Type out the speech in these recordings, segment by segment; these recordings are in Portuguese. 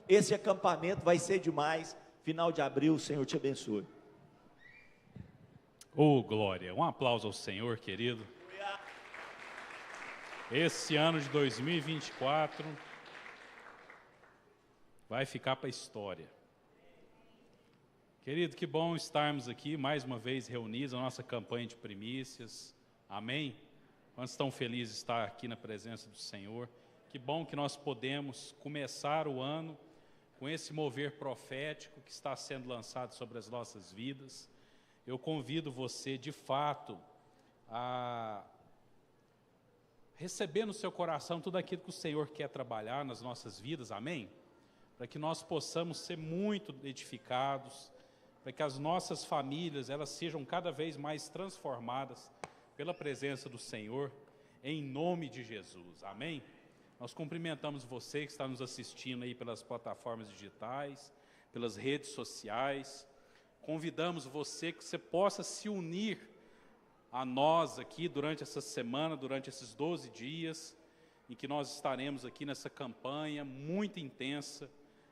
Esse acampamento vai ser demais. Final de abril, o Senhor te abençoe. Oh, glória! Um aplauso ao Senhor, querido. Esse ano de 2024 vai ficar para a história. Querido, que bom estarmos aqui mais uma vez reunidos na nossa campanha de primícias. Amém? Quantos estão felizes de estar aqui na presença do Senhor? Que bom que nós podemos começar o ano com esse mover profético que está sendo lançado sobre as nossas vidas. Eu convido você, de fato, a receber no seu coração tudo aquilo que o Senhor quer trabalhar nas nossas vidas, amém? Para que nós possamos ser muito edificados, para que as nossas famílias elas sejam cada vez mais transformadas pela presença do Senhor, em nome de Jesus, amém? Nós cumprimentamos você que está nos assistindo aí pelas plataformas digitais, pelas redes sociais. Convidamos você que você possa se unir a nós aqui durante essa semana, durante esses 12 dias, em que nós estaremos aqui nessa campanha muito intensa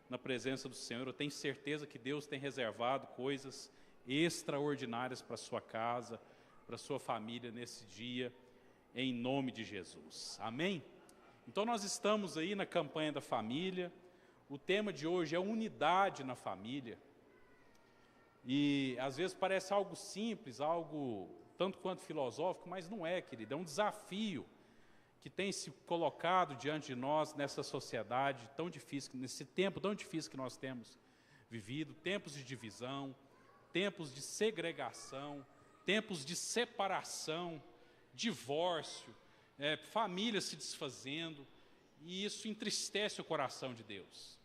na presença do Senhor. Eu tenho certeza que Deus tem reservado coisas extraordinárias para a sua casa, para a sua família nesse dia, em nome de Jesus. Amém? Então nós estamos aí na campanha da família. O tema de hoje é unidade na família. E às vezes parece algo simples, algo tanto quanto filosófico, mas não é, querido. É um desafio que tem se colocado diante de nós nessa sociedade tão difícil, nesse tempo tão difícil que nós temos vivido, tempos de divisão, tempos de segregação, tempos de separação, divórcio, famílias se desfazendo, e isso entristece o coração de Deus.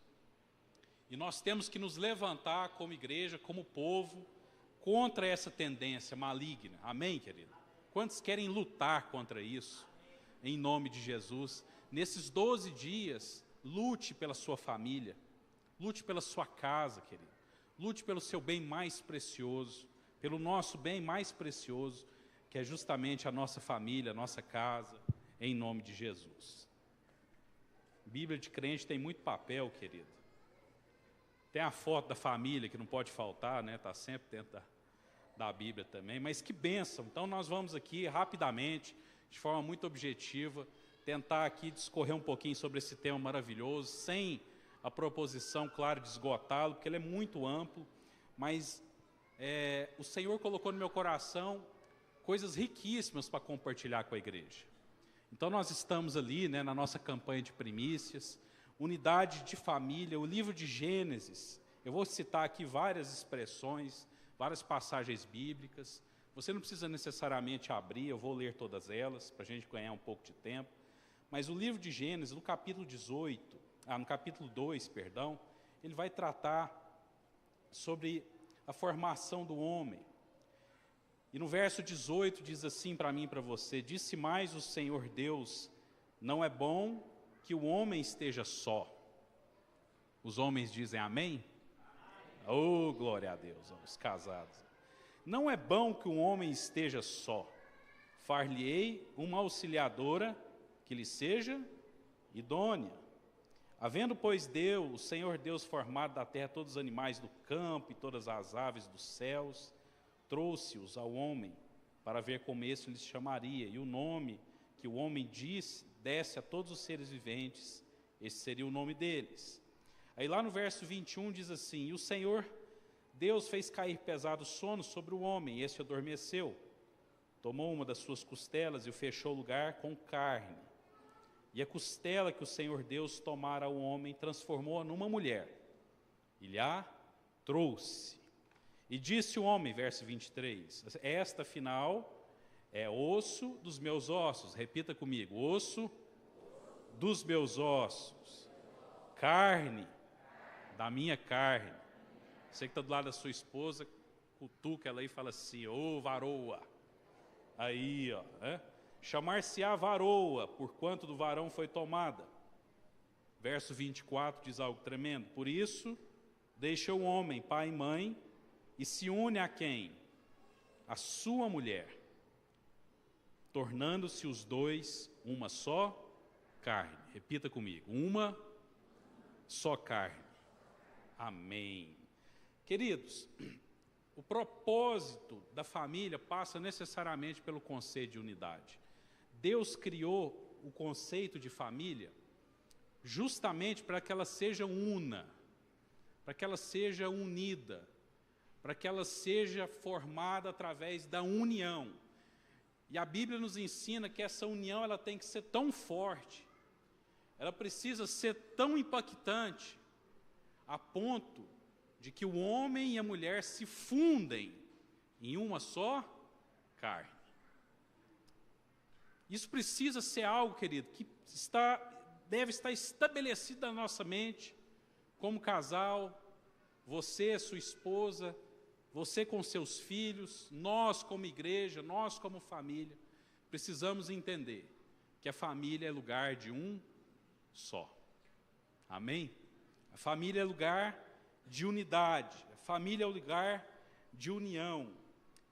E nós temos que nos levantar como igreja, como povo, contra essa tendência maligna. Amém, querido? Quantos querem lutar contra isso? Em nome de Jesus. Nesses 12 dias, lute pela sua família, lute pela sua casa, querido. Lute pelo seu bem mais precioso, pelo nosso bem mais precioso, que é justamente a nossa família, a nossa casa, em nome de Jesus. Bíblia de crente tem muito papel, querido. Tem a foto da família, que não pode faltar, né? Está sempre dentro da Bíblia também. Mas que bênção! Então nós vamos aqui, rapidamente, de forma muito objetiva, tentar aqui discorrer um pouquinho sobre esse tema maravilhoso, sem a proposição, claro, de esgotá-lo, porque ele é muito amplo, mas o Senhor colocou no meu coração coisas riquíssimas para compartilhar com a igreja. Então nós estamos ali, né, na nossa campanha de primícias, unidade de família, o livro de Gênesis. Eu vou citar aqui várias expressões, várias passagens bíblicas. Você não precisa necessariamente abrir, eu vou ler todas elas, para a gente ganhar um pouco de tempo. Mas o livro de Gênesis, no capítulo 2, ele vai tratar sobre a formação do homem. E no verso 18 diz assim para mim e para você: disse mais o Senhor Deus, não é bom que o homem esteja só. Os homens dizem amém? Oh, glória a Deus, os casados. Não é bom que um homem esteja só. Far-lhe-ei uma auxiliadora que lhe seja idônea. Havendo, pois, Deus, o Senhor Deus, formado da terra todos os animais do campo e todas as aves dos céus, trouxe-os ao homem para ver como esse lhes chamaria. E o nome que o homem desse a todos os seres viventes, esse seria o nome deles. Aí lá no verso 21 diz assim: e o Senhor Deus fez cair pesado sono sobre o homem, e este adormeceu. Tomou uma das suas costelas e o fechou o lugar com carne. E a costela que o Senhor Deus tomara ao homem, transformou-a numa mulher, e lhe a trouxe. E disse o homem, verso 23, esta afinal é osso dos meus ossos. Repita comigo: osso dos meus ossos, carne da minha carne. Você que está do lado da sua esposa, cutuca ela aí e fala assim: ô varoa. Aí, ó, chamar-se-á varoa, porquanto do varão foi tomada. Verso 24 diz algo tremendo: por isso deixa o homem pai e mãe e se une a quem? A sua mulher, tornando-se os dois uma só carne. Repita comigo: uma só carne. Amém. Queridos, o propósito da família passa necessariamente pelo conceito de unidade. Deus criou o conceito de família justamente para que ela seja una, para que ela seja unida, para que ela seja formada através da união. E a Bíblia nos ensina que essa união ela tem que ser tão forte, ela precisa ser tão impactante, a ponto de que o homem e a mulher se fundem em uma só carne. Isso precisa ser algo, querido, que deve estar estabelecido na nossa mente, como casal, você, sua esposa, você com seus filhos, nós como igreja, nós como família, precisamos entender que a família é lugar de um só. Amém? A família é lugar de unidade, a família é o lugar de união.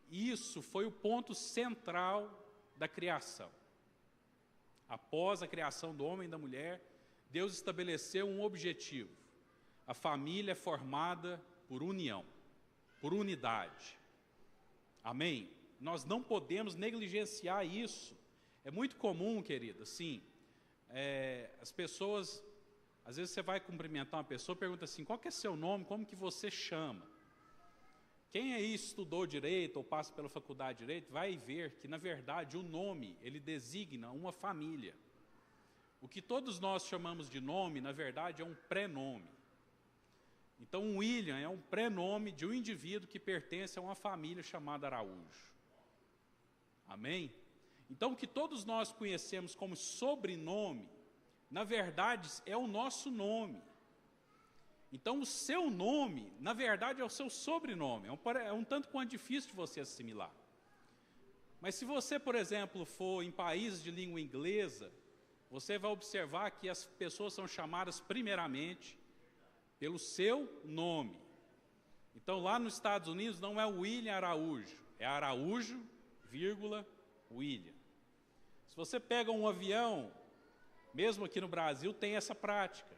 Isso foi o ponto central da criação. Após a criação do homem e da mulher, Deus estabeleceu um objetivo. A família é formada por união, por unidade. Amém? Nós não podemos negligenciar isso. É muito comum, querido, assim, as pessoas, às vezes você vai cumprimentar uma pessoa, pergunta assim, qual que é seu nome, como que você chama? Quem aí estudou direito ou passa pela faculdade de direito vai ver que, na verdade, o nome, ele designa uma família. O que todos nós chamamos de nome, na verdade, é um pré-nome. Então, William é um pré-nome de um indivíduo que pertence a uma família chamada Araújo. Amém? Então, o que todos nós conhecemos como sobrenome, na verdade, é o nosso nome. Então, o seu nome, na verdade, é o seu sobrenome. É um tanto quanto difícil de você assimilar. Mas se você, por exemplo, for em países de língua inglesa, você vai observar que as pessoas são chamadas primeiramente pelo seu nome. Então, lá nos Estados Unidos, não é William Araújo, é Araújo, William. Se você pega um avião, mesmo aqui no Brasil, tem essa prática.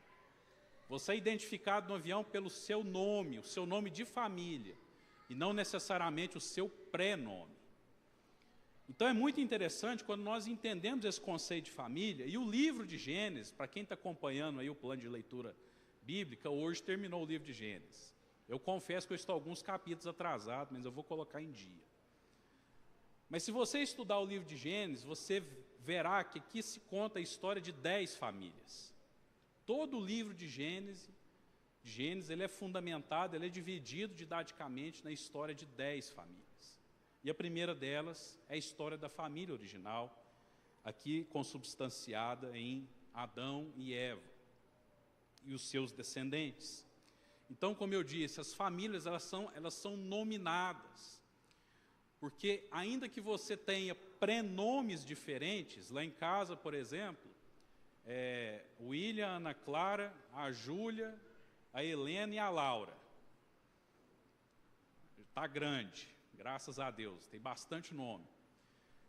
Você é identificado no avião pelo seu nome, o seu nome de família, e não necessariamente o seu pré-nome. Então é muito interessante quando nós entendemos esse conceito de família, e o livro de Gênesis, para quem está acompanhando aí o plano de leitura bíblica, hoje terminou o livro de Gênesis. Eu confesso que eu estou alguns capítulos atrasado, mas eu vou colocar em dia. Mas se você estudar o livro de Gênesis, você verá que aqui se conta a história de 10 famílias. Todo o livro de Gênesis ele é fundamentado, ele é dividido didaticamente na história de 10 famílias. E a primeira delas é a história da família original, aqui consubstanciada em Adão e Eva e os seus descendentes. Então, como eu disse, as famílias elas são nominadas, porque ainda que você tenha prenomes diferentes, lá em casa, por exemplo, William, a Ana Clara, a Júlia, a Helena e a Laura. Está grande, graças a Deus, tem bastante nome.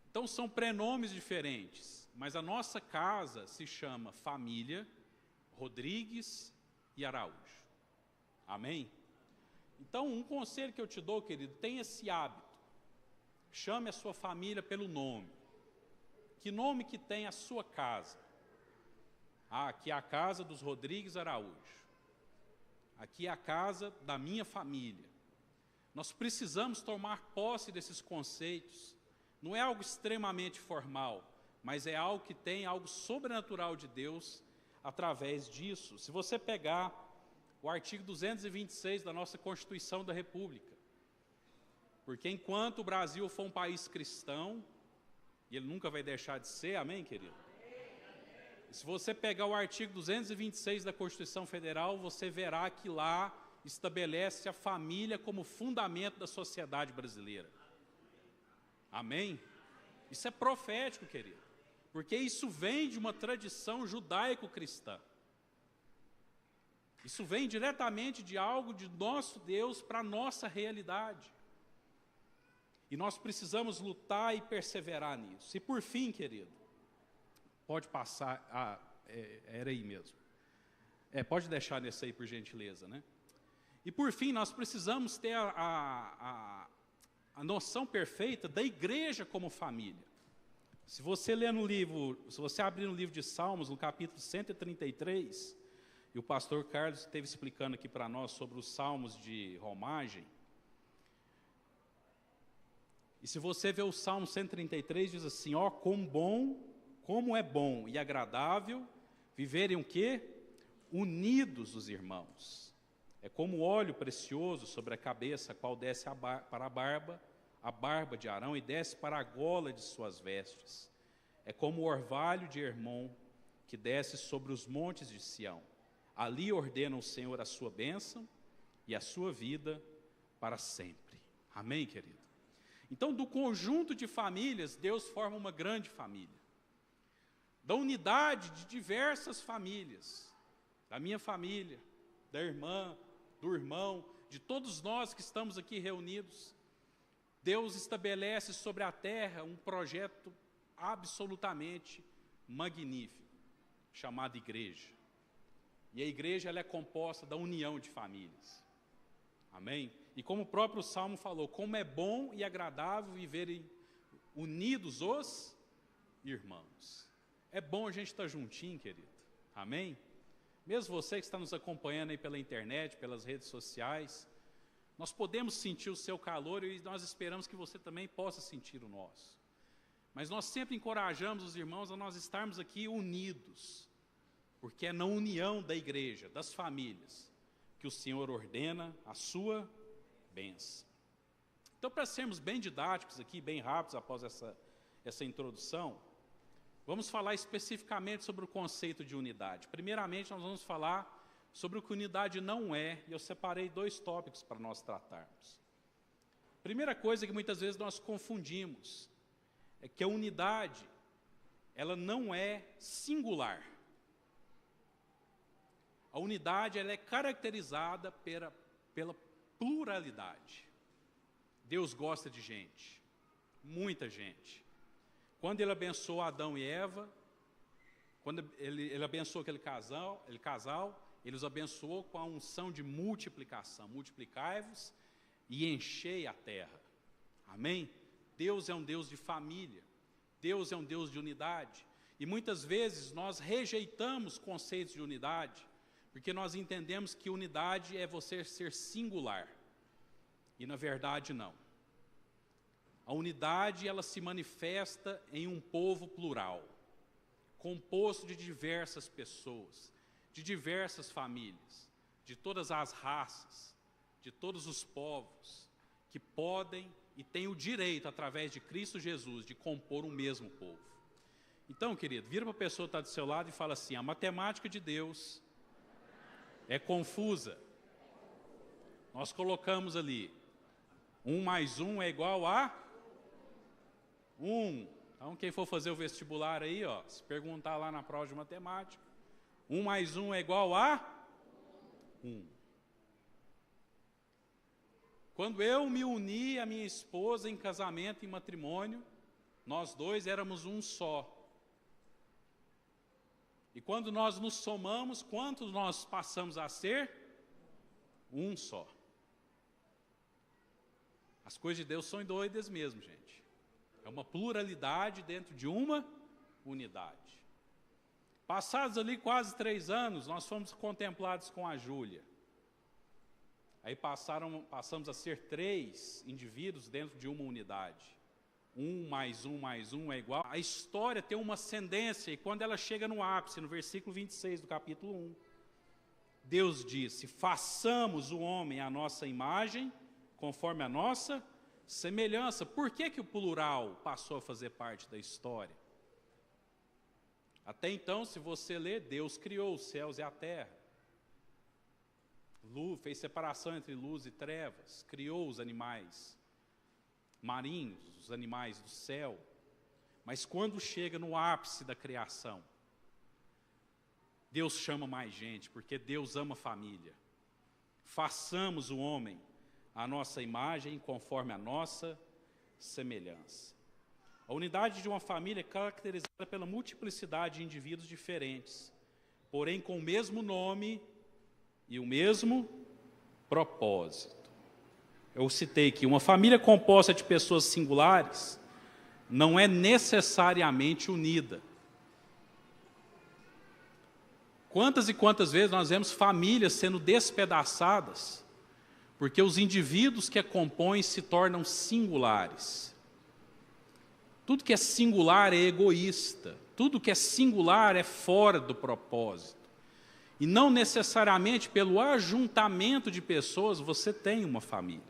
Então são prenomes diferentes, mas a nossa casa se chama Família Rodrigues e Araújo. Amém? Então um conselho que eu te dou, querido, tenha esse hábito. Chame a sua família pelo nome. Que nome que tem a sua casa? Aqui é a casa dos Rodrigues Araújo. Aqui é a casa da minha família. Nós precisamos tomar posse desses conceitos. Não é algo extremamente formal, mas é algo que tem algo sobrenatural de Deus através disso. Se você pegar o artigo 226 da nossa Constituição da República, porque enquanto o Brasil for um país cristão, e ele nunca vai deixar de ser, amém, querido? Se você pegar o artigo 226 da Constituição Federal, você verá que lá estabelece a família como fundamento da sociedade brasileira. Amém? Isso é profético, querido, porque isso vem de uma tradição judaico-cristã. Isso vem diretamente de algo de nosso Deus para a nossa realidade. E nós precisamos lutar e perseverar nisso. E por fim, querido, pode passar, era aí mesmo. Pode deixar nesse aí, por gentileza, né? E por fim, nós precisamos ter a noção perfeita da igreja como família. Se você ler no livro, se você abrir no livro de Salmos, no capítulo 133, e o pastor Carlos esteve explicando aqui para nós sobre os salmos de romagem. E se você ver o Salmo 133, diz assim, ó, como é bom e agradável viverem o quê? Unidos os irmãos. É como óleo precioso sobre a cabeça, a qual desce para a barba de Arão e desce para a gola de suas vestes. É como o orvalho de Hermon, que desce sobre os montes de Sião. Ali ordena o Senhor a sua bênção e a sua vida para sempre. Amém, querido? Então, do conjunto de famílias, Deus forma uma grande família. Da unidade de diversas famílias, da minha família, da irmã, do irmão, de todos nós que estamos aqui reunidos, Deus estabelece sobre a terra um projeto absolutamente magnífico, chamado igreja. E a igreja ela é composta da união de famílias. Amém? E como o próprio Salmo falou, como é bom e agradável viverem unidos os irmãos. É bom a gente estar juntinho, querido. Amém? Mesmo você que está nos acompanhando aí pela internet, pelas redes sociais, nós podemos sentir o seu calor e nós esperamos que você também possa sentir o nosso. Mas nós sempre encorajamos os irmãos a nós estarmos aqui unidos, porque é na união da igreja, das famílias, que o Senhor ordena a sua bênção. Então, para sermos bem didáticos aqui, bem rápidos após essa introdução, vamos falar especificamente sobre o conceito de unidade. Primeiramente, nós vamos falar sobre o que unidade não é, e eu separei 2 tópicos para nós tratarmos. Primeira coisa que muitas vezes nós confundimos é que a unidade, ela não é singular. A unidade ela é caracterizada pela pluralidade. Deus gosta de gente, muita gente. Quando Ele abençoou Adão e Eva, quando Ele abençoou aquele casal, Ele os abençoou com a unção de multiplicação. Multiplicai-vos e enchei a terra. Amém? Deus é um Deus de família. Deus é um Deus de unidade. E muitas vezes nós rejeitamos conceitos de unidade, porque nós entendemos que unidade é você ser singular. E na verdade não. A unidade ela se manifesta em um povo plural, composto de diversas pessoas, de diversas famílias, de todas as raças, de todos os povos, que podem e têm o direito, através de Cristo Jesus, de compor um mesmo povo. Então, querido, vira para a pessoa que está do seu lado e fala assim, a matemática de Deus é confusa. Nós colocamos ali, 1 mais 1 é igual a 1. Então, quem for fazer o vestibular aí, ó, se perguntar lá na prova de matemática, 1 mais 1 é igual a 1. Quando eu me uni à minha esposa em casamento, em matrimônio, nós dois éramos um só. E quando nós nos somamos, quantos nós passamos a ser? Um só. As coisas de Deus são doidas mesmo, gente. É uma pluralidade dentro de uma unidade. Passados ali quase 3 anos, nós fomos contemplados com a Júlia. Aí passamos a ser 3 indivíduos dentro de uma unidade. 1 mais 1 mais 1 é igual. A história tem uma ascendência, e quando ela chega no ápice, no versículo 26 do capítulo 1, Deus disse, façamos o homem à nossa imagem, conforme a nossa semelhança. Por que o plural passou a fazer parte da história? Até então, se você ler, Deus criou os céus e a terra. Fez separação entre luz e trevas, criou os animais marinhos, os animais do céu. Mas quando chega no ápice da criação, Deus chama mais gente, porque Deus ama família. Façamos o homem à nossa imagem, conforme a nossa semelhança. A unidade de uma família é caracterizada pela multiplicidade de indivíduos diferentes, porém com o mesmo nome e o mesmo propósito. Eu citei aqui, uma família composta de pessoas singulares não é necessariamente unida. Quantas e quantas vezes nós vemos famílias sendo despedaçadas porque os indivíduos que a compõem se tornam singulares. Tudo que é singular é egoísta, tudo que é singular é fora do propósito. E não necessariamente pelo ajuntamento de pessoas você tem uma família.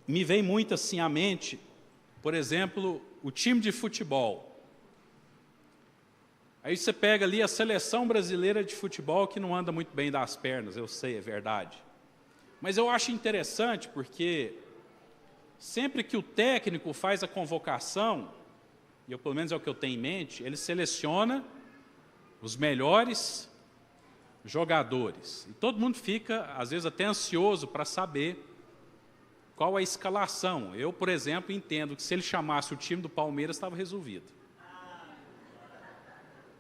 Me vem muito assim à mente, por exemplo, o time de futebol. Aí você pega ali a seleção brasileira de futebol que não anda muito bem das pernas, eu sei, é verdade. Mas eu acho interessante porque sempre que o técnico faz a convocação, e eu, pelo menos é o que eu tenho em mente, ele seleciona os melhores jogadores. E todo mundo fica, às vezes, até ansioso para saber qual a escalação. Eu, por exemplo, entendo que se ele chamasse o time do Palmeiras, estava resolvido.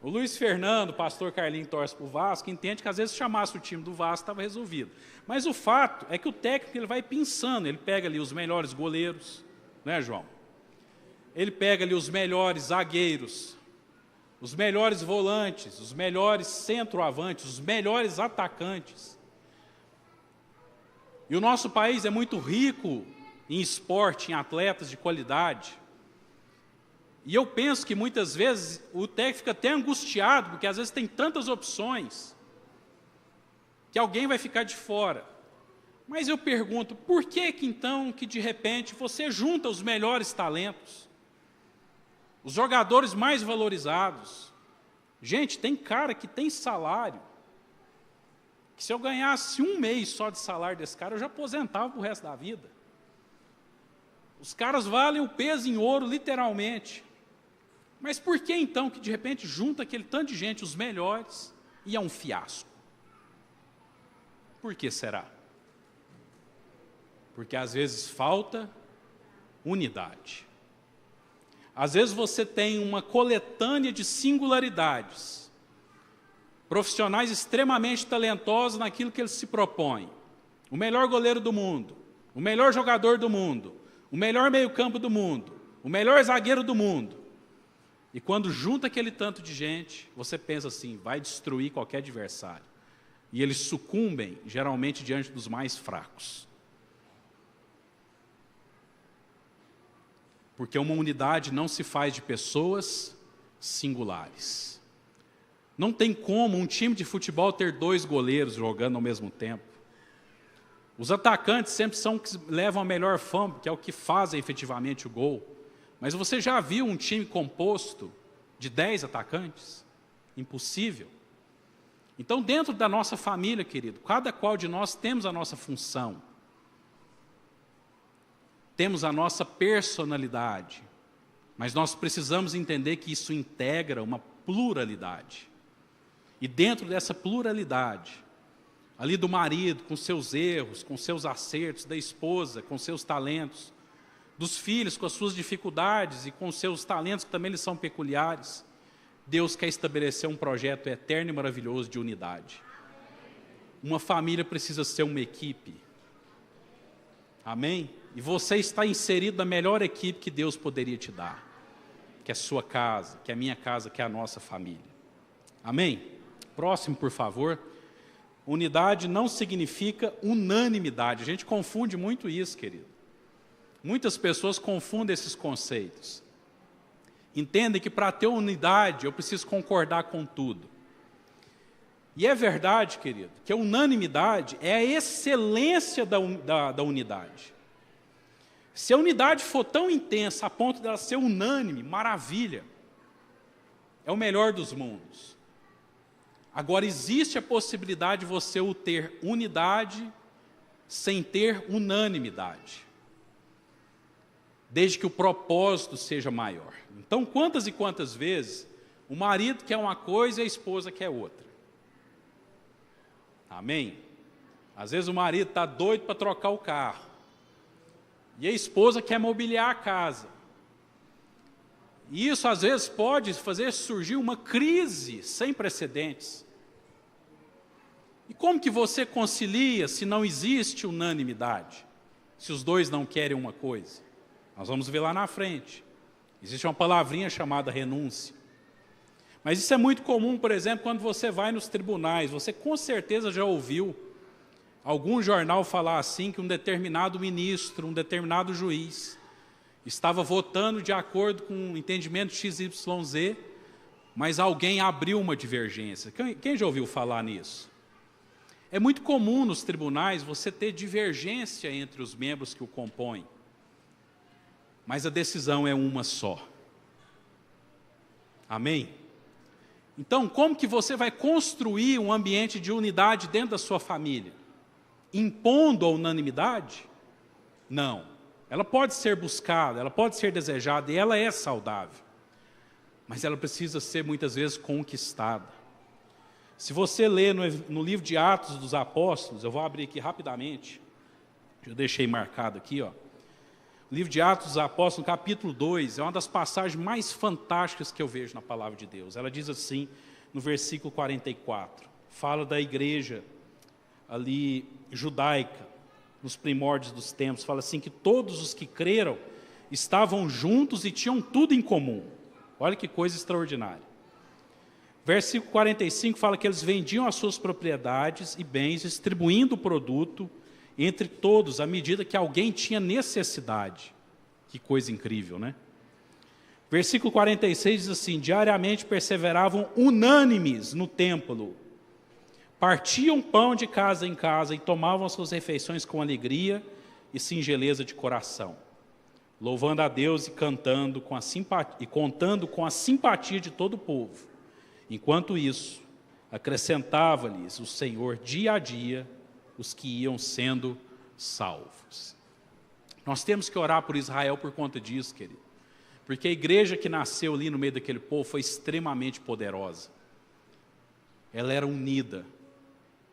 O Luiz Fernando, o pastor Carlinhos torce para o Vasco, entende que às vezes se chamasse o time do Vasco, estava resolvido. Mas o fato é que o técnico ele vai pensando, ele pega ali os melhores goleiros, né, João? Ele pega ali os melhores zagueiros, os melhores volantes, os melhores centroavantes, os melhores atacantes. E o nosso país é muito rico em esporte, em atletas de qualidade. E eu penso que muitas vezes o técnico fica até angustiado, porque às vezes tem tantas opções, que alguém vai ficar de fora. Mas eu pergunto, por que então que de repente você junta os melhores talentos, os jogadores mais valorizados? Gente, tem cara que tem salário, que se eu ganhasse um mês só de salário desse cara, eu já aposentava para o resto da vida. Os caras valem o peso em ouro, literalmente. Mas por que então que de repente junta aquele tanto de gente, os melhores, e é um fiasco? Por que será? Porque às vezes falta unidade. Às vezes você tem uma coletânea de singularidades, profissionais extremamente talentosos naquilo que eles se propõem. O melhor goleiro do mundo, o melhor jogador do mundo, o melhor meio-campo do mundo, o melhor zagueiro do mundo. E quando junta aquele tanto de gente, você pensa assim, vai destruir qualquer adversário. E eles sucumbem, geralmente, diante dos mais fracos. Porque uma unidade não se faz de pessoas singulares. Não tem como um time de futebol ter 2 goleiros jogando ao mesmo tempo. Os atacantes sempre são os que levam a melhor fama, que é o que fazem efetivamente o gol. Mas você já viu um time composto de 10 atacantes? Impossível. Então, dentro da nossa família, querido, cada qual de nós temos a nossa função. Temos a nossa personalidade. Mas nós precisamos entender que isso integra uma pluralidade. E dentro dessa pluralidade, ali do marido, com seus erros, com seus acertos, da esposa, com seus talentos, dos filhos, com as suas dificuldades e com seus talentos, que também lhes são peculiares, Deus quer estabelecer um projeto eterno e maravilhoso de unidade. Uma família precisa ser uma equipe. Amém? E você está inserido na melhor equipe que Deus poderia te dar, que é a sua casa, que é a minha casa, que é a nossa família. Amém? Próximo, por favor. Unidade não significa unanimidade. A gente confunde muito isso, querido. Muitas pessoas confundem esses conceitos. Entendem que para ter unidade eu preciso concordar com tudo. E é verdade, querido, que a unanimidade é a excelência da unidade. Se a unidade for tão intensa a ponto dela ser unânime, maravilha. É o melhor dos mundos. Agora, existe a possibilidade de você ter unidade sem ter unanimidade. Desde que o propósito seja maior. Então, quantas e quantas vezes o marido quer uma coisa e a esposa quer outra? Amém? Às vezes o marido está doido para trocar o carro. E a esposa quer mobiliar a casa. E isso às vezes pode fazer surgir uma crise sem precedentes. E como que você concilia se não existe unanimidade? Se os dois não querem uma coisa? Nós vamos ver lá na frente. Existe uma palavrinha chamada renúncia. Mas isso é muito comum, por exemplo, quando você vai nos tribunais. Você com certeza já ouviu algum jornal falar assim, que um determinado ministro, um determinado juiz, estava votando de acordo com o entendimento XYZ, mas alguém abriu uma divergência. Quem já ouviu falar nisso? É muito comum nos tribunais você ter divergência entre os membros que o compõem, mas a decisão é uma só. Amém? Então, como que você vai construir um ambiente de unidade dentro da sua família? Impondo a unanimidade? Não. Ela pode ser buscada, ela pode ser desejada, e ela é saudável. Mas ela precisa ser, muitas vezes, conquistada. Se você ler no livro de Atos dos Apóstolos, eu vou abrir aqui rapidamente, eu deixei marcado aqui, ó. O livro de Atos dos Apóstolos, capítulo 2, é uma das passagens mais fantásticas que eu vejo na palavra de Deus. Ela diz assim, no versículo 44, fala da igreja ali judaica, nos primórdios dos tempos, fala assim que todos os que creram estavam juntos e tinham tudo em comum. Olha que coisa extraordinária. Versículo 45 fala que eles vendiam as suas propriedades e bens, distribuindo o produto entre todos, à medida que alguém tinha necessidade. Que coisa incrível, né? Versículo 46 diz assim, diariamente perseveravam unânimes no templo, partiam pão de casa em casa e tomavam as suas refeições com alegria e singeleza de coração, louvando a Deus e contando com a simpatia de todo o povo. Enquanto isso, acrescentava-lhes o Senhor dia a dia os que iam sendo salvos. Nós temos que orar por Israel por conta disso, querido. Porque a igreja que nasceu ali no meio daquele povo foi extremamente poderosa. Ela era unida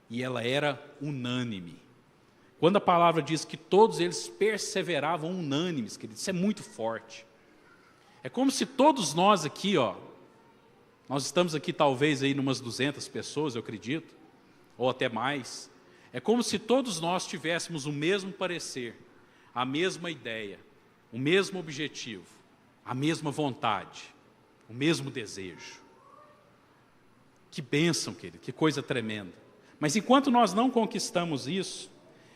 e ela era unânime. Quando a palavra diz que todos eles perseveravam unânimes, querido, isso é muito forte. É como se todos nós aqui, ó, nós estamos aqui talvez aí numas 200 pessoas, eu acredito, ou até mais. É como se todos nós tivéssemos o mesmo parecer, a mesma ideia, o mesmo objetivo, a mesma vontade, o mesmo desejo. Que bênção, querido, que coisa tremenda. Mas enquanto nós não conquistamos isso,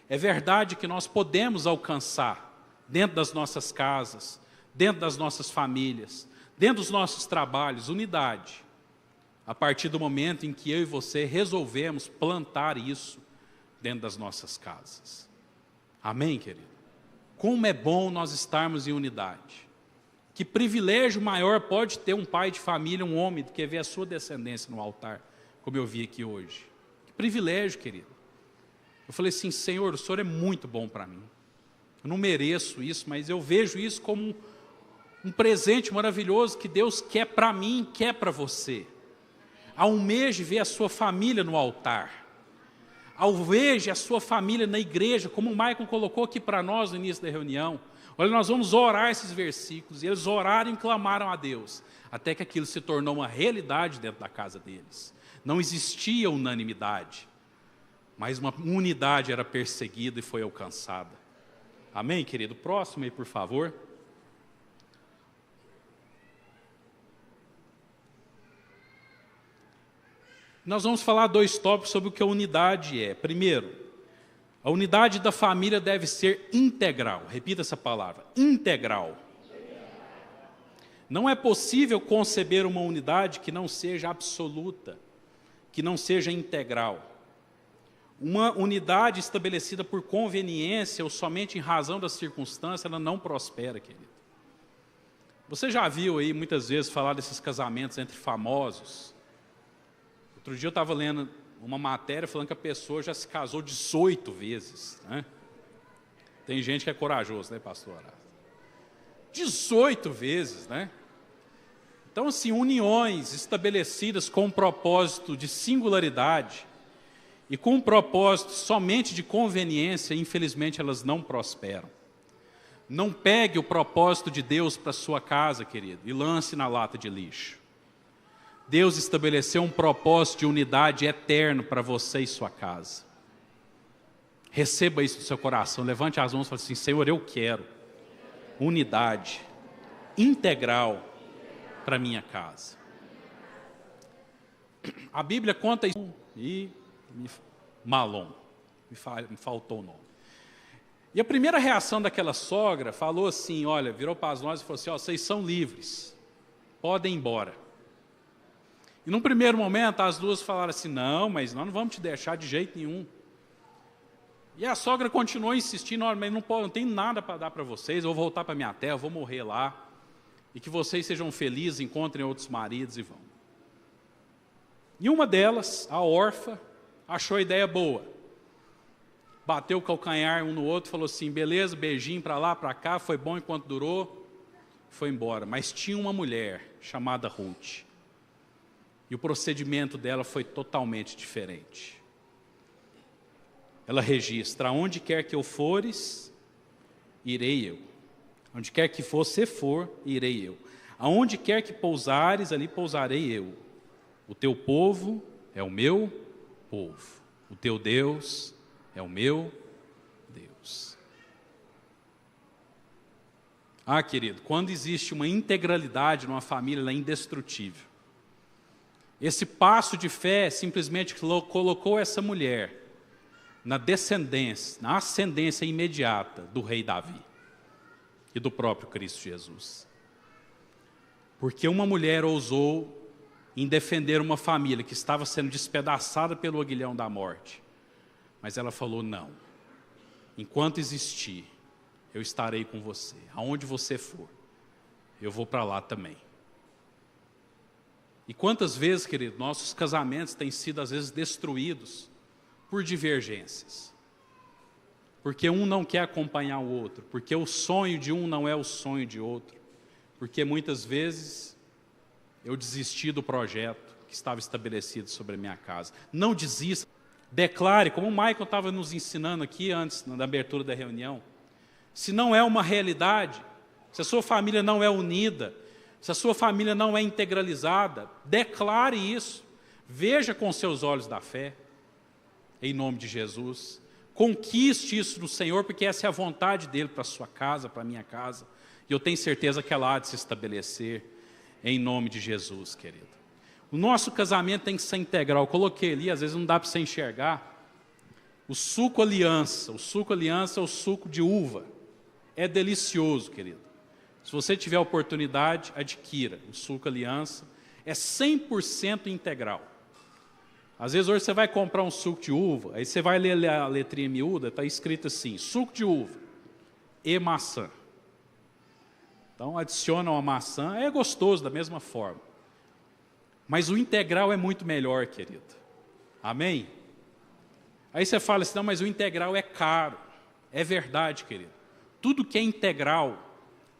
é verdade que nós podemos alcançar, dentro das nossas casas, dentro das nossas famílias, dentro dos nossos trabalhos, unidade, a partir do momento em que eu e você resolvemos plantar isso dentro das nossas casas. Amém, querido? Como é bom nós estarmos em unidade. Que privilégio maior pode ter um pai de família, um homem, do que ver a sua descendência no altar, como eu vi aqui hoje. Que privilégio, querido. Eu falei assim, Senhor, o Senhor é muito bom para mim. Eu não mereço isso, mas eu vejo isso como um presente maravilhoso que Deus quer para mim, quer para você. Almeje ver a sua família no altar. Almeje a sua família na igreja, como o Maicon colocou aqui para nós no início da reunião. Olha, nós vamos orar esses versículos, e eles oraram e clamaram a Deus, até que aquilo se tornou uma realidade dentro da casa deles. Não existia unanimidade, mas uma unidade era perseguida e foi alcançada. Amém, querido? Próximo aí, por favor. Nós vamos falar 2 tópicos sobre o que a unidade é. Primeiro, a unidade da família deve ser integral. Repita essa palavra, integral. Não é possível conceber uma unidade que não seja absoluta, que não seja integral. Uma unidade estabelecida por conveniência ou somente em razão das circunstâncias, ela não prospera, querido. Você já viu aí muitas vezes falar desses casamentos entre famosos? Outro dia eu estava lendo uma matéria falando que a pessoa já se casou 18 vezes. Né? Tem gente que é corajoso, né, pastor? 18 vezes, né? Então, assim, uniões estabelecidas com um propósito de singularidade e com um propósito somente de conveniência, infelizmente, elas não prosperam. Não pegue o propósito de Deus para sua casa, querido, e lance na lata de lixo. Deus estabeleceu um propósito de unidade eterno para você e sua casa. Receba isso no seu coração, levante as mãos e fale assim: Senhor, eu quero unidade integral para minha casa. A Bíblia conta isso e Malom, me faltou o nome. E a primeira reação daquela sogra falou assim, olha, virou para nós e falou assim, ó, vocês são livres, podem ir embora. E num primeiro momento as duas falaram assim, não, mas nós não vamos te deixar de jeito nenhum. E a sogra continuou insistindo, olha, mas não tem nada para dar para vocês, eu vou voltar para minha terra, eu vou morrer lá, e que vocês sejam felizes, encontrem outros maridos e vão. E uma delas, a órfã, achou a ideia boa. Bateu o calcanhar um no outro, falou assim, beleza, beijinho para lá, para cá, foi bom enquanto durou, foi embora. Mas tinha uma mulher chamada Ruth. E o procedimento dela foi totalmente diferente. Ela registra, aonde quer que eu fores, irei eu. Onde quer que você for, irei eu. Aonde quer que pousares, ali pousarei eu. O teu povo é o meu povo. O teu Deus é o meu Deus. Ah, querido, quando existe uma integralidade numa família, ela é indestrutível. Esse passo de fé simplesmente colocou essa mulher na descendência, na ascendência imediata do rei Davi e do próprio Cristo Jesus. Porque uma mulher ousou em defender uma família que estava sendo despedaçada pelo aguilhão da morte. Mas ela falou, não, enquanto existir, eu estarei com você. Aonde você for, eu vou para lá também. E quantas vezes, querido, nossos casamentos têm sido às vezes destruídos por divergências. Porque um não quer acompanhar o outro, porque o sonho de um não é o sonho de outro. Porque muitas vezes eu desisti do projeto que estava estabelecido sobre a minha casa. Não desista. Declare, como o Michael estava nos ensinando aqui antes, na abertura da reunião, se não é uma realidade, se a sua família não é unida, se a sua família não é integralizada, declare isso. Veja com seus olhos da fé, em nome de Jesus. Conquiste isso no Senhor, porque essa é a vontade dEle para a sua casa, para a minha casa. E eu tenho certeza que ela há de se estabelecer em nome de Jesus, querido. O nosso casamento tem que ser integral. Eu coloquei ali, às vezes não dá para você enxergar. O suco aliança. O suco aliança é o suco de uva. É delicioso, querido. Se você tiver oportunidade, adquira. O suco aliança é 100% integral. Às vezes hoje você vai comprar um suco de uva, aí você vai ler a letrinha miúda, está escrito assim, suco de uva e maçã. Então adiciona uma maçã, é gostoso da mesma forma. Mas o integral é muito melhor, querido. Amém? Aí você fala assim, não, mas o integral é caro. É verdade, querido. Tudo que é integral,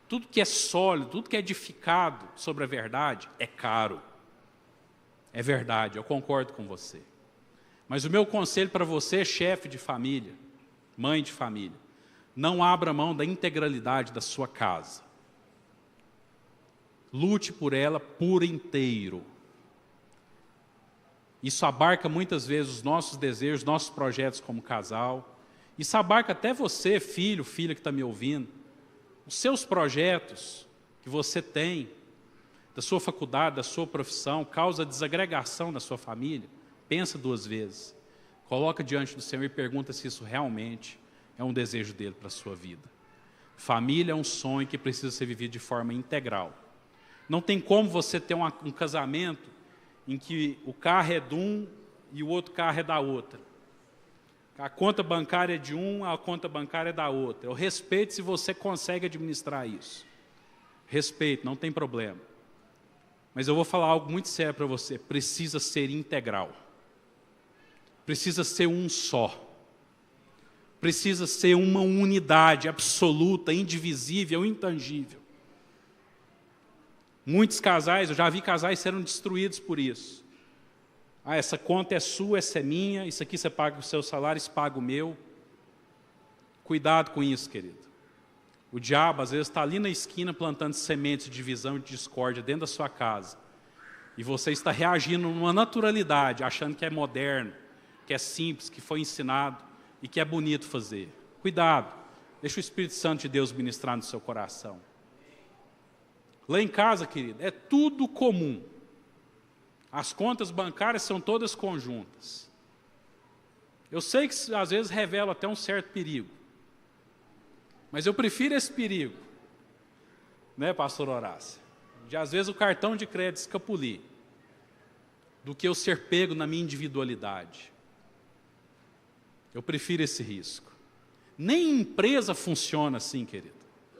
tudo que é sólido, tudo que é edificado sobre a verdade, é caro. É verdade, eu concordo com você. Mas o meu conselho para você, chefe de família, mãe de família, não abra mão da integralidade da sua casa. Lute por ela por inteiro. Isso abarca muitas vezes os nossos desejos, nossos projetos como casal. Isso abarca até você, filho, filha que está me ouvindo. Os seus projetos que você tem, da sua faculdade, da sua profissão, causa desagregação da sua família, pensa duas vezes. Coloca diante do Senhor e pergunta se isso realmente é um desejo dele para a sua vida. Família é um sonho que precisa ser vivido de forma integral. Não tem como você ter um casamento em que o carro é de um e o outro carro é da outra. A conta bancária é de um, a conta bancária é da outra. Eu respeito se você consegue administrar isso. Respeito, não tem problema. Mas eu vou falar algo muito sério para você. Precisa ser integral. Precisa ser um só. Precisa ser uma unidade absoluta, indivisível, intangível. Muitos casais, eu já vi casais sendo destruídos por isso. Ah, essa conta é sua, essa é minha, isso aqui você paga o seu salário, isso paga o meu. Cuidado com isso, querido. O diabo, às vezes, está ali na esquina plantando sementes de divisão e de discórdia dentro da sua casa. E você está reagindo numa naturalidade, achando que é moderno, que é simples, que foi ensinado e que é bonito fazer. Cuidado, deixa o Espírito Santo de Deus ministrar no seu coração. Lá em casa, querido, é tudo comum. As contas bancárias são todas conjuntas. Eu sei que às vezes revela até um certo perigo. Mas eu prefiro esse perigo, né, pastor Horácio? De às vezes o cartão de crédito escapulir, do que eu ser pego na minha individualidade. Eu prefiro esse risco. Nem empresa funciona assim, querido.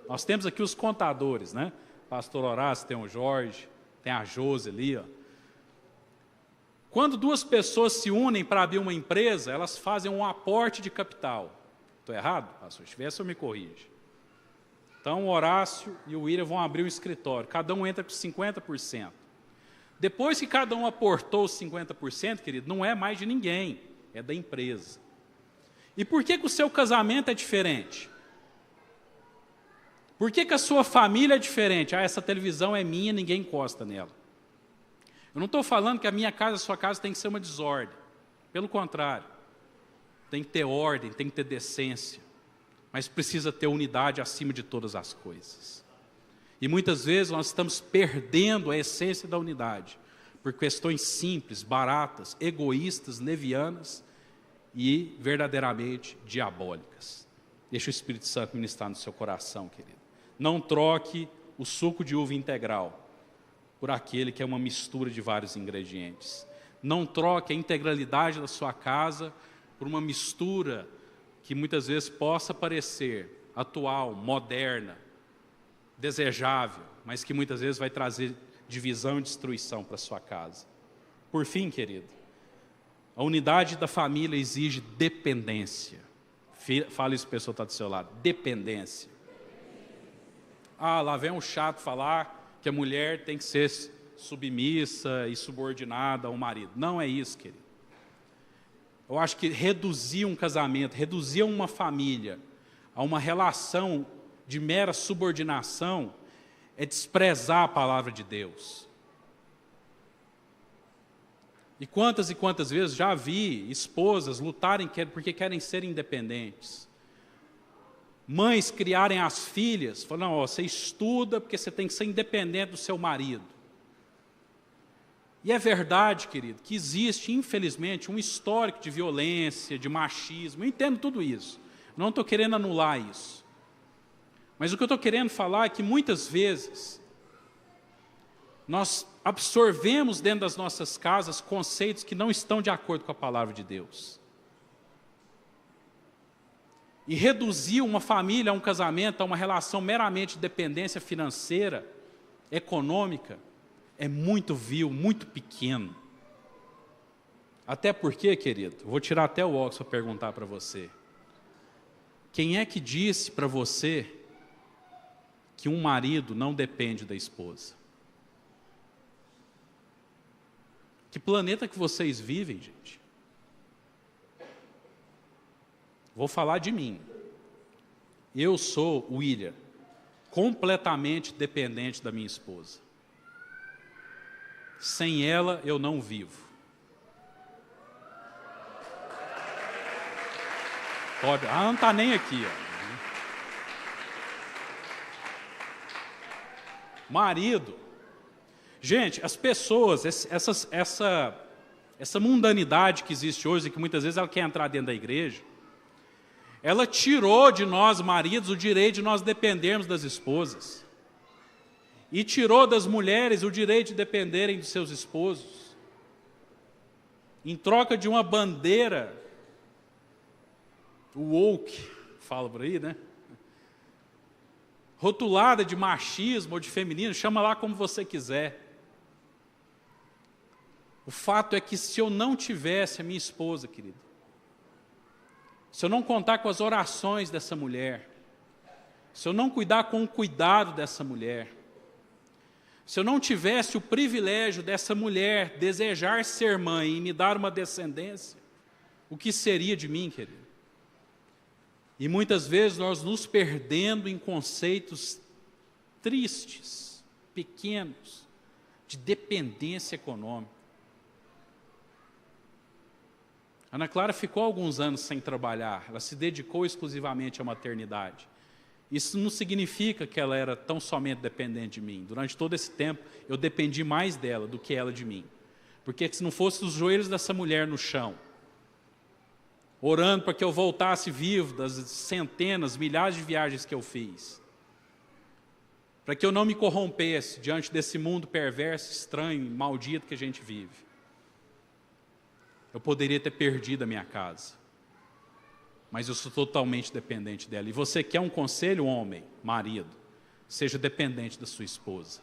Nós temos aqui os contadores, né? Pastor Horácio, tem o Jorge, tem a Josi ali, ó. Quando duas pessoas se unem para abrir uma empresa, elas fazem um aporte de capital. Estou errado? Se eu estiver, eu me corrige. Então, o Horácio e o William vão abrir um escritório. Cada um entra com 50%. Depois que cada um aportou os 50%, querido, não é mais de ninguém, é da empresa. E por que o seu casamento é diferente? Por que a sua família é diferente? Essa televisão é minha, ninguém encosta nela. Eu não estou falando que a minha casa, a sua casa tem que ser uma desordem. Pelo contrário. Tem que ter ordem, tem que ter decência. Mas precisa ter unidade acima de todas as coisas. E muitas vezes nós estamos perdendo a essência da unidade. Por questões simples, baratas, egoístas, levianas e verdadeiramente diabólicas. Deixa o Espírito Santo ministrar no seu coração, querido. Não troque o suco de uva integral por aquele que é uma mistura de vários ingredientes. Não troque a integralidade da sua casa por uma mistura que muitas vezes possa parecer atual, moderna, desejável, mas que muitas vezes vai trazer divisão e destruição para a sua casa. Por fim, querido, a unidade da família exige dependência. Fala isso para a pessoa que está do seu lado. Dependência. Lá vem um chato falar que a mulher tem que ser submissa e subordinada ao marido. Não é isso, querido. Eu acho que reduzir um casamento, reduzir uma família a uma relação de mera subordinação é desprezar a palavra de Deus. E quantas vezes já vi esposas lutarem porque querem ser independentes. Mães criarem as filhas, falando, você estuda porque você tem que ser independente do seu marido. E é verdade, querido, que existe, infelizmente, um histórico de violência, de machismo, eu entendo tudo isso. Não estou querendo anular isso. Mas o que eu estou querendo falar é que muitas vezes nós absorvemos dentro das nossas casas conceitos que não estão de acordo com a palavra de Deus. E reduzir uma família, a um casamento, a uma relação meramente de dependência financeira, econômica, é muito vil, muito pequeno. Até porque, querido, vou tirar até o óculos para perguntar para você. Quem é que disse para você que um marido não depende da esposa? Que planeta que vocês vivem, gente? Vou falar de mim. Eu sou, William, completamente dependente da minha esposa. Sem ela, eu não vivo. Pode, não está nem aqui. Marido. Gente, as pessoas, essa mundanidade que existe hoje, que muitas vezes ela quer entrar dentro da igreja, ela tirou de nós, maridos, o direito de nós dependermos das esposas. E tirou das mulheres o direito de dependerem dos seus esposos. Em troca de uma bandeira, o woke, fala por aí, né? Rotulada de machismo ou de feminino, chama lá como você quiser. O fato é que se eu não tivesse a minha esposa, querido, se eu não contar com as orações dessa mulher, se eu não cuidar com o cuidado dessa mulher, se eu não tivesse o privilégio dessa mulher desejar ser mãe e me dar uma descendência, o que seria de mim, querido? E muitas vezes nós nos perdendo em conceitos tristes, pequenos, de dependência econômica. Ana Clara ficou alguns anos sem trabalhar, ela se dedicou exclusivamente à maternidade. Isso não significa que ela era tão somente dependente de mim. Durante todo esse tempo, eu dependi mais dela do que ela de mim. Porque se não fosse os joelhos dessa mulher no chão, orando para que eu voltasse vivo das centenas, milhares de viagens que eu fiz, para que eu não me corrompesse diante desse mundo perverso, estranho, maldito que a gente vive, eu poderia ter perdido a minha casa. Mas eu sou totalmente dependente dela. E você quer um conselho, homem, marido? Seja dependente da sua esposa.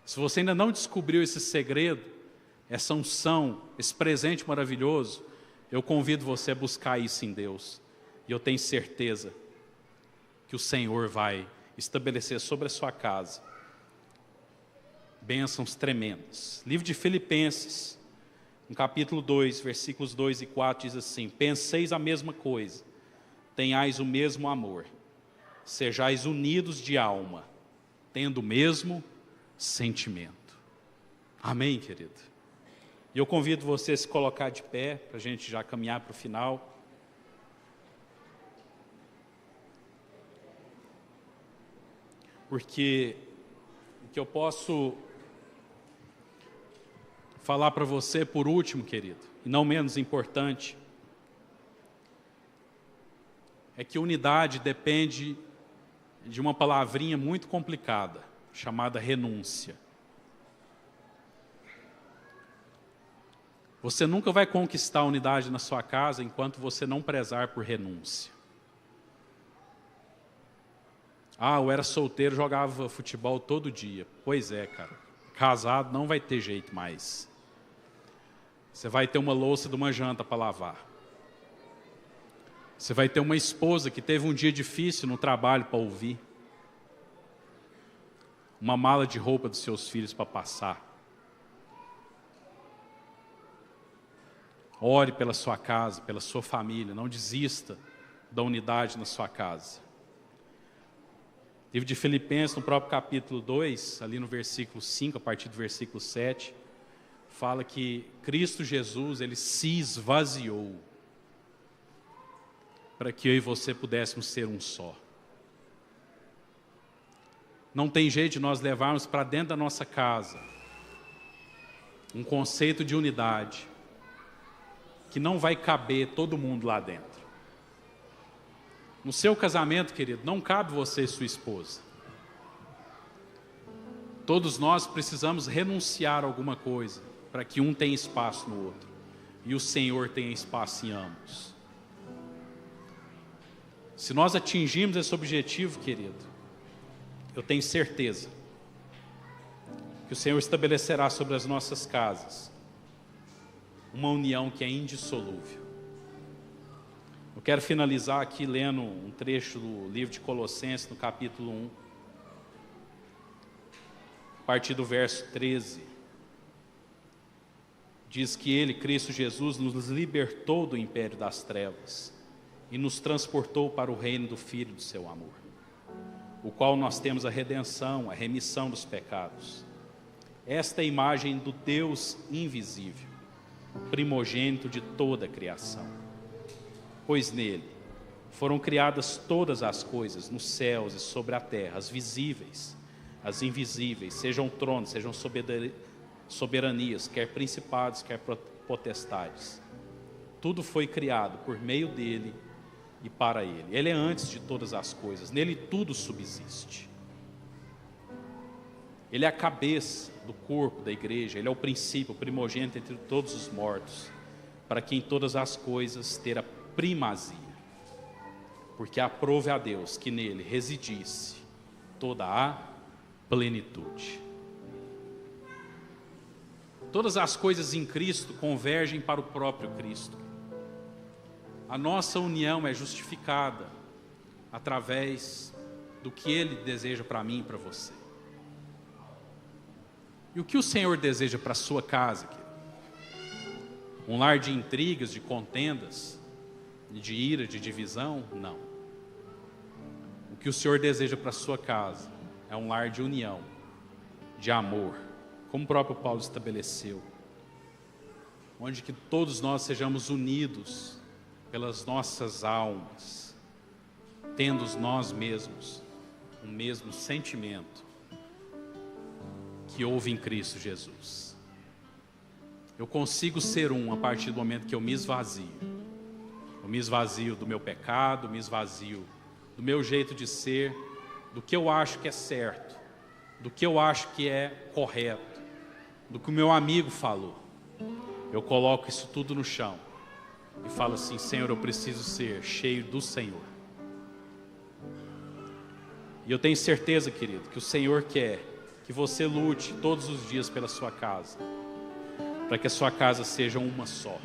Se você ainda não descobriu esse segredo, essa unção, esse presente maravilhoso, eu convido você a buscar isso em Deus. E eu tenho certeza que o Senhor vai estabelecer sobre a sua casa bênçãos tremendas. Livro de Filipenses, no capítulo 2, versículos 2 e 4, diz assim: penseis a mesma coisa, tenhais o mesmo amor, sejais unidos de alma, tendo o mesmo sentimento. Amém, querido? E eu convido você a se colocar de pé, para a gente já caminhar para o final. Porque o que eu posso falar para você por último, querido, e não menos importante, é que unidade depende de uma palavrinha muito complicada, chamada renúncia. Você nunca vai conquistar a unidade na sua casa enquanto você não prezar por renúncia. Ah, eu era solteiro, jogava futebol todo dia. Pois é, cara. Casado não vai ter jeito mais. Você vai ter uma louça de uma janta para lavar. Você vai ter uma esposa que teve um dia difícil no trabalho para ouvir. Uma mala de roupa dos seus filhos para passar. Ore pela sua casa, pela sua família. Não desista da unidade na sua casa. Livro de Filipenses, no próprio capítulo 2, ali no versículo 5, a partir do versículo 7, fala que Cristo Jesus, Ele se esvaziou para que eu e você pudéssemos ser um só. Não tem jeito de nós levarmos para dentro da nossa casa um conceito de unidade que não vai caber todo mundo lá dentro. No seu casamento, querido, não cabe você e sua esposa. Todos nós precisamos renunciar a alguma coisa para que um tenha espaço no outro e o Senhor tenha espaço em ambos. Se nós atingirmos esse objetivo, querido, eu tenho certeza que o Senhor estabelecerá sobre as nossas casas uma união que é indissolúvel. Eu quero finalizar aqui lendo um trecho do livro de Colossenses, no capítulo 1, a partir do verso 13. Diz que Ele, Cristo Jesus, nos libertou do império das trevas e nos transportou para o reino do Filho do seu amor, o qual nós temos a redenção, a remissão dos pecados. Esta é a imagem do Deus invisível, primogênito de toda a criação. Pois nele foram criadas todas as coisas, nos céus e sobre a terra, as visíveis, as invisíveis, sejam tronos, sejam soberanias, quer principados, quer potestades. Tudo foi criado por meio dele e para ele. Ele é antes de todas as coisas, nele tudo subsiste. Ele é a cabeça do corpo da igreja, ele é o princípio, o primogênito entre todos os mortos, para que em todas as coisas terá primazia, porque aprove a Deus que nele residisse toda a plenitude. Todas as coisas em Cristo convergem para o próprio Cristo. A nossa união é justificada através do que Ele deseja para mim e para você. E o que o Senhor deseja para a sua casa, querido? Um lar de intrigas, de contendas, de ira, de divisão? Não. que o Senhor deseja para a sua casa é um lar de união, de amor, como o próprio Paulo estabeleceu, onde que todos nós sejamos unidos pelas nossas almas, tendo nós mesmos o mesmo sentimento que houve em Cristo Jesus. Eu consigo ser a partir do momento que eu me esvazio. Eu me esvazio do meu pecado, me esvazio do meu jeito de ser, do que eu acho que é certo, do que eu acho que é correto, do que o meu amigo falou. Eu coloco isso tudo no chão e falo assim: Senhor, eu preciso ser cheio do Senhor. E eu tenho certeza, querido, que o Senhor quer que você lute todos os dias pela sua casa, para que a sua casa seja uma só,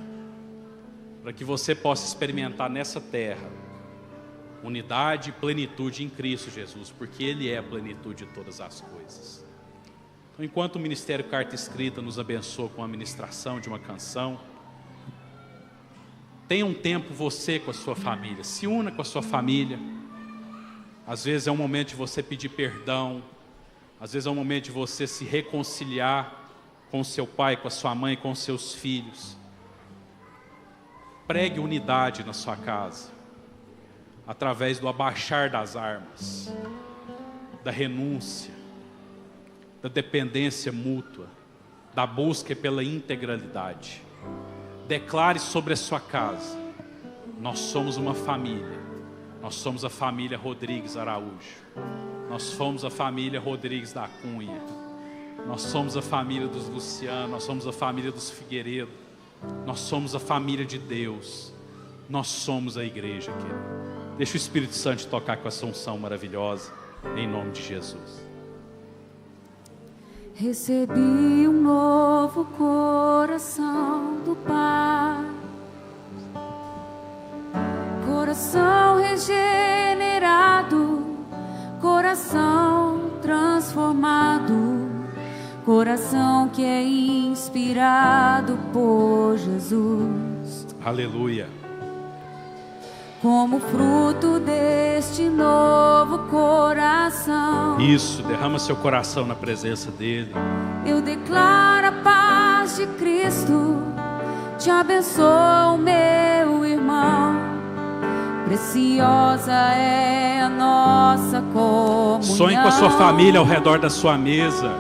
para que você possa experimentar nessa terra unidade e plenitude em Cristo Jesus, porque Ele é a plenitude de todas as coisas. Então, enquanto o Ministério Carta Escrita nos abençoa com a ministração de uma canção, tenha um tempo você com a sua família, se una com a sua família. Às vezes é um momento de você pedir perdão, às vezes é um momento de você se reconciliar com o seu pai, com a sua mãe, com os seus filhos. Pregue unidade na sua casa, através do abaixar das armas, da renúncia, da dependência mútua, da busca pela integralidade. Declare sobre a sua casa: nós somos uma família, nós somos a família Rodrigues Araújo, nós somos a família Rodrigues da Cunha, nós somos a família dos Luciano, nós somos a família dos Figueiredo, nós somos a família de Deus, nós somos a igreja, querido. Deixa o Espírito Santo tocar com essa unção maravilhosa, em nome de Jesus. Recebi um novo coração do Pai, coração regenerado, coração transformado, coração que é inspirado por Jesus. Aleluia. Como fruto deste novo coração, Isso, derrama seu coração na presença dEle. eu declaro a paz de Cristo, te abençoo, meu irmão. Preciosa é a nossa comunhão. Sonhe com a sua família ao redor da sua mesa.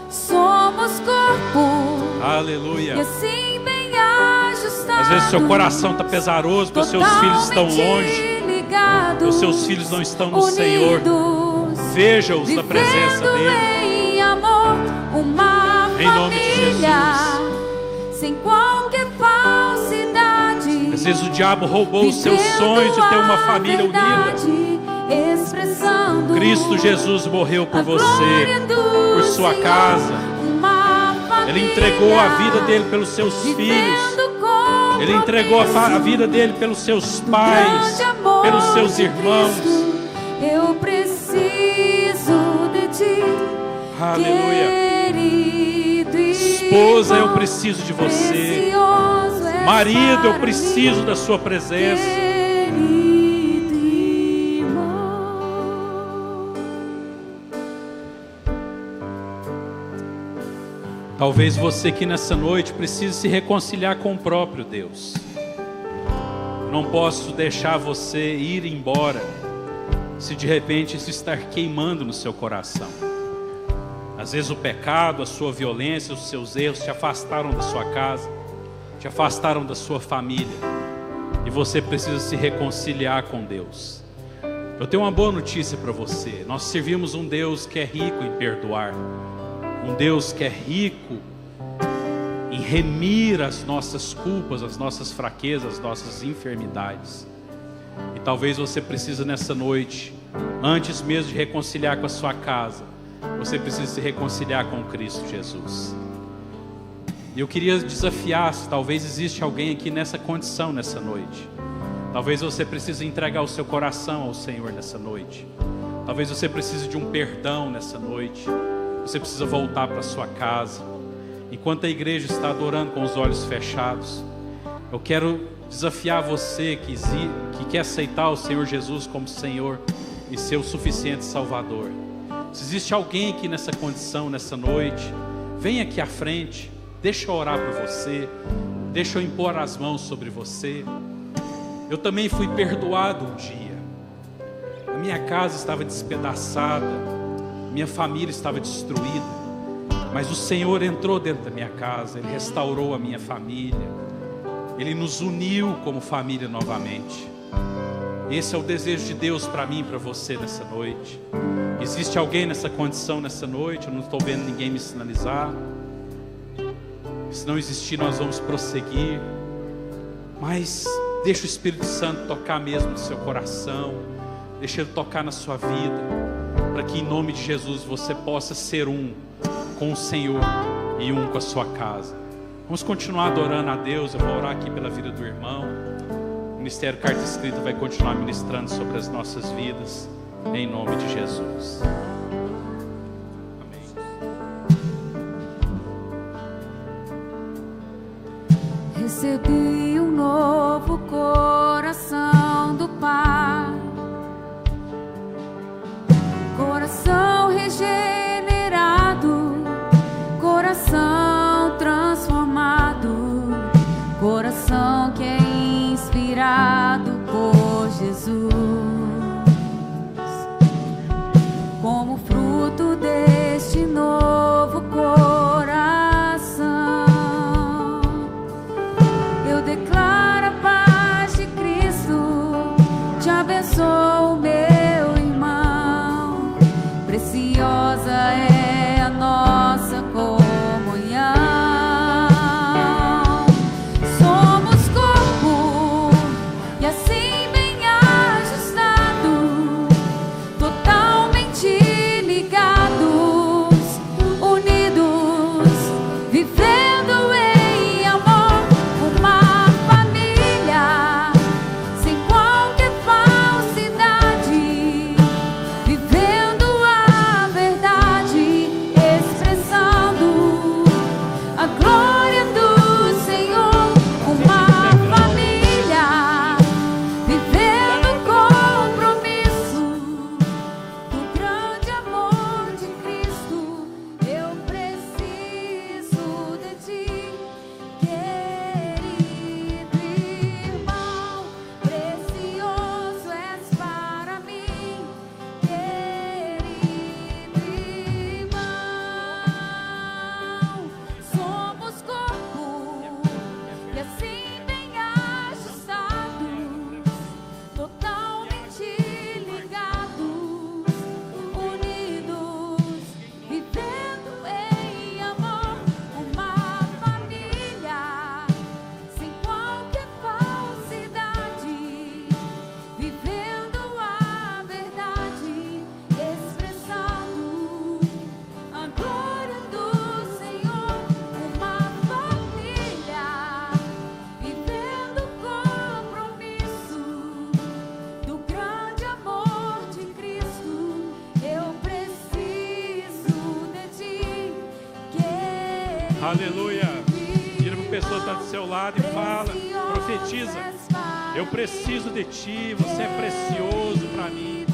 Somos corpo, e Aleluia. assim bem ajustado. Às vezes seu coração está pesaroso, porque os seus filhos estão longe, ligados, os seus filhos não estão no Senhor. Veja-os na presença dEle. Em amor, uma Em nome de família, sem qualquer falsidade. Às vezes o diabo roubou os seus sonhos de ter uma família unida. Expressando Cristo Jesus morreu por a você, glória do por sua Senhor. casa. Uma família, Ele entregou a vida dele pelos seus filhos. vivendo com Ele entregou a vida dele pelos seus pais, grande amor pelos seus de irmãos. Cristo. Eu preciso de ti, Aleluia. querido Esposa, eu irmão. preciso de você. Precioso é Marido, eu para preciso mim, da sua presença. querido irmão. Talvez você aqui nessa noite precise se reconciliar com o próprio Deus. Não posso deixar você ir embora se de repente isso estar queimando no seu coração. Às vezes o pecado, a sua violência, os seus erros te afastaram da sua casa, te afastaram da sua família, e você precisa se reconciliar com Deus. Eu tenho uma boa notícia para você. Nós servimos um Deus que é rico em perdoar, um Deus que é rico em remir as nossas culpas, as nossas fraquezas, as nossas enfermidades. E talvez você precise nessa noite, antes mesmo de reconciliar com a sua casa, você precisa se reconciliar com Cristo Jesus. E eu queria desafiar, se talvez existe alguém aqui nessa condição nessa noite. Talvez você precise entregar o seu coração ao Senhor nessa noite. Talvez você precise de um perdão nessa noite. Você precisa voltar para sua casa. Enquanto a igreja está adorando com os olhos fechados, eu quero desafiar você que quer aceitar o Senhor Jesus como Senhor e seu suficiente Salvador. Se existe alguém aqui nessa condição, nessa noite, vem aqui à frente, deixa eu orar por você, deixa eu impor as mãos sobre você. Eu também fui perdoado um dia. A minha casa estava despedaçada, minha família estava destruída, mas o Senhor entrou dentro da minha casa, Ele restaurou a minha família, Ele nos uniu como família novamente. Esse é o desejo de Deus para mim e para você nessa noite. Existe alguém nessa condição nessa noite? Eu não estou vendo ninguém me sinalizar. Se não existir, nós vamos prosseguir. Mas deixa o Espírito Santo tocar mesmo no seu coração. Deixa Ele tocar na sua vida, para que em nome de Jesus você possa ser um com o Senhor e um com a sua casa. Vamos continuar adorando a Deus. Eu vou orar aqui pela vida do irmão. O Ministério Carta Escrita vai continuar ministrando sobre as nossas vidas, em nome de Jesus. Amém. Recebi um novo coração do Pai, coração regenerado, coração transformado, coração que é inspirado por Jesus. Como fruto deste novo coração, eu declaro a paz de Cristo, te abençoo, meu irmão. Preciosa é a nossa comunhão. Somos corpo e assim bem ajustado, totalmente ligados, unidos, vivendo em amor, uma família sem qualquer falsidade, vivendo a verdade, expressando a glória do Senhor, uma família vivendo o compromisso do grande amor de Cristo. Eu preciso de ti, querido irmão, precioso és para mim, querido irmão. Somos corpo e assim bem ajustados, totalmente ligados, unidos, vivendo em amor, uma família sem qualquer falsidade, vivendo a verdade, expressando a glória do Senhor, uma família vivendo o compromisso do grande amor de Cristo. Eu preciso de ti, querido. Aleluia. Vira para a pessoa que está do seu lado e fala, profetiza: eu preciso de ti, você é precioso para mim.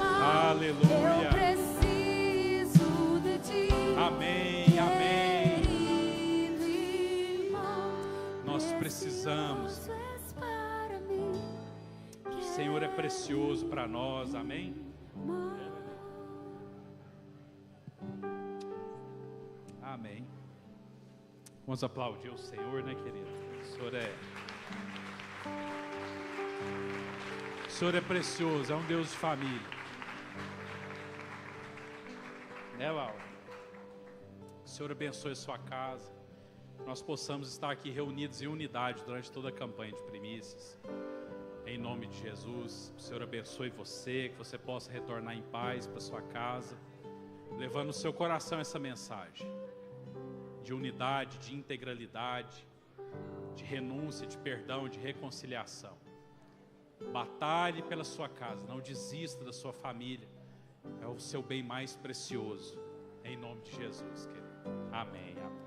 Aleluia. Eu preciso de ti, Amém, amém. querido irmão. Nós precisamos. Precioso és para mim, O Senhor é precioso para nós, amém? Amém. Vamos aplaudir o Senhor, né, querido? O Senhor é precioso, é um Deus de família. Né, Laura? O Senhor abençoe a sua casa. Nós possamos estar aqui reunidos em unidade durante toda a campanha de primícias. Em nome de Jesus, o Senhor abençoe você, que você possa retornar em paz para sua casa, levando no seu coração essa mensagem de unidade, de integralidade, de renúncia, de perdão, de reconciliação. Batalhe pela sua casa, não desista da sua família, é o seu bem mais precioso, em nome de Jesus, querido. Amém, amém.